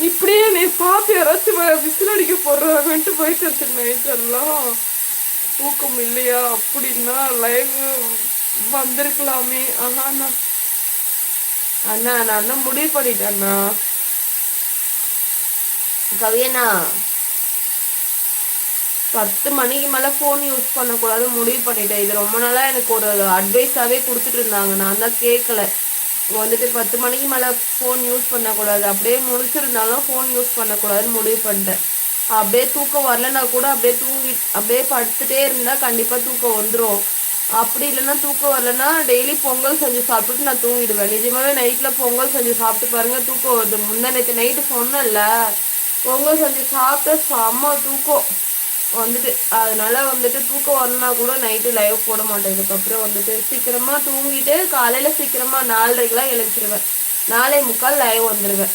இப்படியே நீ பார்த்து யாராச்சும் விசில் அடிக்க போடுறாங்கன்ட்டு போயிட்டு வச்சு நைட் எல்லாம் தூக்கம் இல்லையா அப்படின்னா லைவ் வந்திருக்கலாமே. ஆனா அண்ணா நான் தான் முடிவு பண்ணிட்டேண்ணா. கவியண்ணா 10 மணிக்கு மேலே ஃபோன் யூஸ் பண்ணக்கூடாது முடிவு பண்ணிட்டேன். இது ரொம்ப நாளாக எனக்கு ஒரு அட்வைஸாகவே கொடுத்துட்டு இருந்தாங்க, நான் தான் கேட்கல. வந்துட்டு 10 மணிக்கு மேலே ஃபோன் யூஸ் பண்ணக்கூடாது, அப்படியே முடிச்சிருந்தாலும் ஃபோன் யூஸ் பண்ணக்கூடாதுன்னு முடிவு பண்ணிட்டேன். அப்படியே தூக்கம் வரலன்னா கூட அப்படியே படுத்துட்டே இருந்தால் கண்டிப்பாக தூக்கம் வந்துடும். அப்படி இல்லைன்னா தூக்கம் வரலன்னா டெய்லி பொங்கல் செஞ்சு சாப்பிட்டுட்டு நான் தூங்கிடுவேன். நிஜமாவே நைட்டில் பொங்கல் செஞ்சு சாப்பிட்டு பாருங்கள் தூக்கம் வருது. முந்தானேற்று நைட்டு சொன்னேன்ல, பொங்கல் செஞ்சு சாப்பிட்டு செம்ம தூக்கம் வந்துட்டு. அதனால வந்துட்டு தூக்கம் வரணும்னா கூட நைட்டு லைவ் போட மாட்டேன். இதுக்கப்புறம் வந்துட்டு சீக்கிரமாக தூங்கிட்டு காலையில் சீக்கிரமாக 4:30க்கெலாம் எழுந்திருவேன். 4:45 லைவ் வந்துடுவேன்.